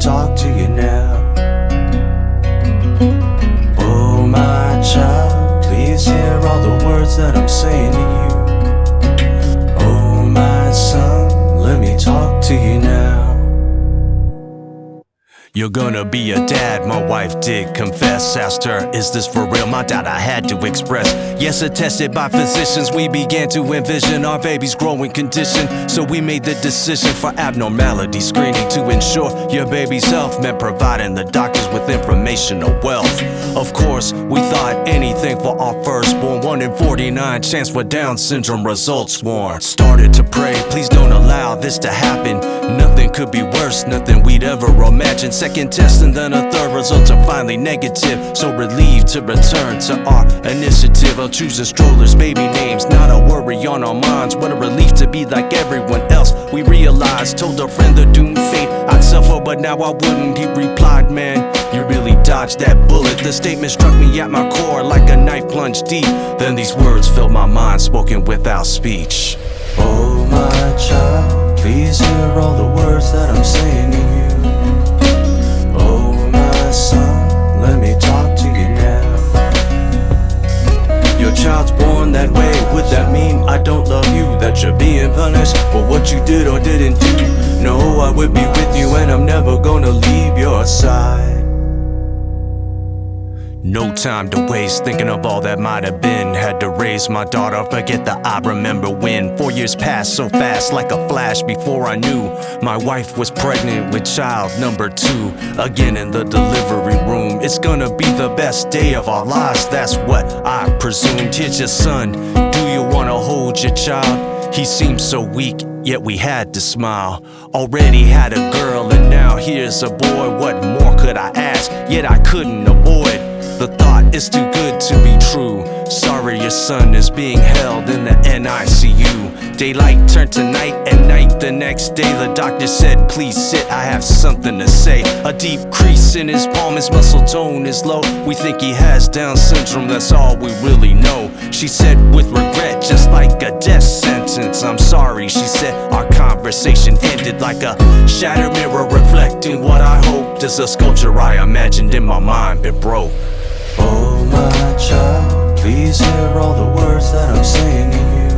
talk to you now. Oh my child, please hear all the words that I'm saying to you. Oh my son, let me talk to you now. You're gonna be a dad, my wife did confess. Asked her, is this for real? My doubt I had to express. Yes, attested by physicians, we began to envision our baby's growing condition. So we made the decision for abnormality screening to ensure your baby's health meant providing the doctors with informational wealth. Of course, we thought anything for our firstborn. 1 in 49 chance for Down syndrome, results warned. Started to pray, please don't allow this to happen. Nothing could be worse, nothing we'd ever imagined. Second test and then a third, results are finally negative. So relieved to return to our initiative of choosing strollers, baby names, not a worry on our minds. What a relief to be like everyone else. We realized, told a friend the doomed fate I'd suffer, but now I wouldn't. He replied, man, you really dodged that bullet. The statement struck me at my core like a knife plunged deep. Then these words filled my mind, spoken without speech. Oh my child, please hear all the words that I'm saying to you. Oh my son, let me talk to you now. Your child's born that way, would that mean I don't love you? That you're being punished for what you did or didn't do? No, I would be with you and I'm never gonna leave your side. No time to waste thinking of all that might have been. Had to raise my daughter, forget the I remember when. 4 years passed so fast like a flash before I knew my wife was pregnant with child number 2. Again in the delivery room, it's gonna be the best day of our lives, that's what I presumed. Here's your son, do you wanna hold your child? He seemed so weak, yet we had to smile. Already had a girl and now here's a boy. What more could I ask? Yet I couldn't avoid the thought, is too good to be true. Sorry, your son is being held in the NICU. Daylight turned to night and night the next day. The doctor said, please sit, I have something to say. A deep crease in his palm, his muscle tone is low. We think he has Down syndrome, that's all we really know. She said with regret, just like a death sentence. I'm sorry, she said. Our conversation ended like a shattered mirror reflecting what I hoped is a sculpture I imagined in my mind but broke. Oh my child, please hear all the words that I'm saying to you.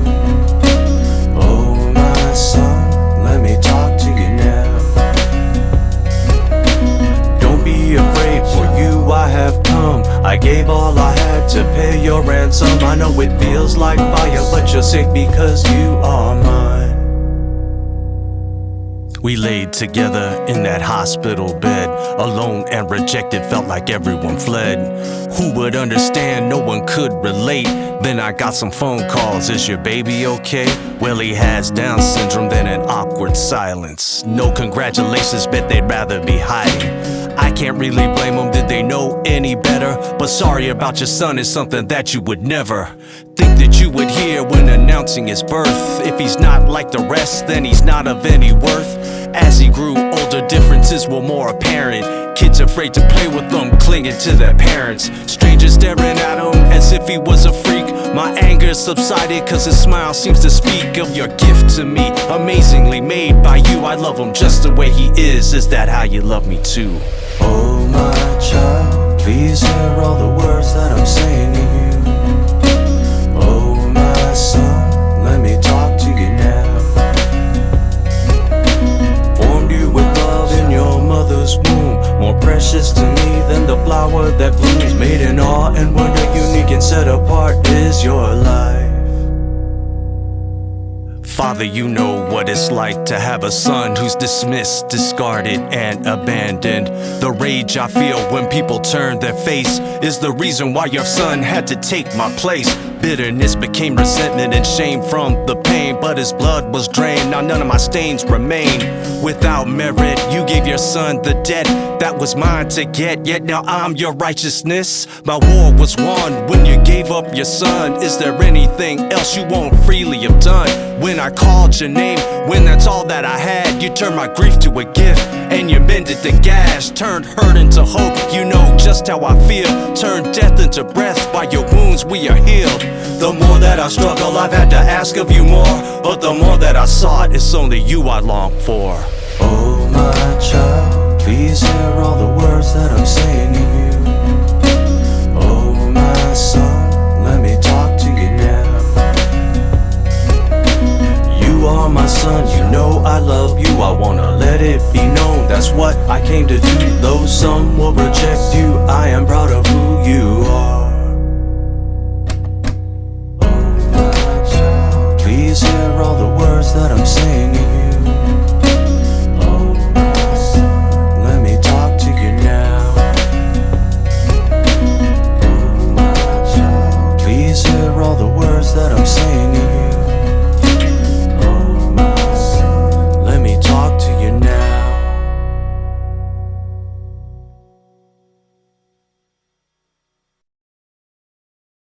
Oh my son, let me talk to you now. Don't be afraid, for you I have come. I gave all I had to pay your ransom. I know it feels like fire, but you're safe because you are mine. We laid together in that hospital bed, alone and rejected, felt like everyone fled. Who would understand? No one could relate. Then I got some phone calls, is your baby okay? Well, he has Down syndrome, then an awkward silence. No congratulations, bet they'd rather be hiding. I can't really blame them, did they know any better? But sorry about your son is something that you would never think that you would hear when announcing his birth. If he's not like the rest, then he's not of any worth. As he grew older, differences were more apparent. Kids afraid to play with them, clinging to their parents. Strangers staring at him as if he was a freak. My anger subsided cause his smile seems to speak of your gift to me. Amazingly made by you, I love him just the way he is that how you love me too? Oh my child, please hear all the words that I'm saying to you. Oh my son, let me talk to you now. Formed you with love in your mother's womb, more precious to me than the flower that blooms. Made in awe and wonder, unique and set apart is your life. Father, you know what it's like to have a son who's dismissed, discarded, and abandoned. The rage I feel when people turn their face is the reason why your son had to take my place. Bitterness became resentment and shame from the pain, but his blood was drained, now none of my stains remain. Without merit, you gave your son the debt that was mine to get, yet now I'm your righteousness. My war was won when you gave up your son. Is there anything else you won't freely have done? When I called your name, when that's all that I had, you turned my grief to a gift and you mended the gash. Turned hurt into hope, you know just how I feel. Turned death into breath, by your wounds we are healed. The more that I struggle, I've had to ask of you more, but the more that I sought, it's only you I long for. Oh my child, Please hear all the words that I'm saying to you. Oh my son, let me talk to you now. You are my son, you know I love you. I wanna let it be known, that's what I came to do. Though some will reject you, I am proud of who you are.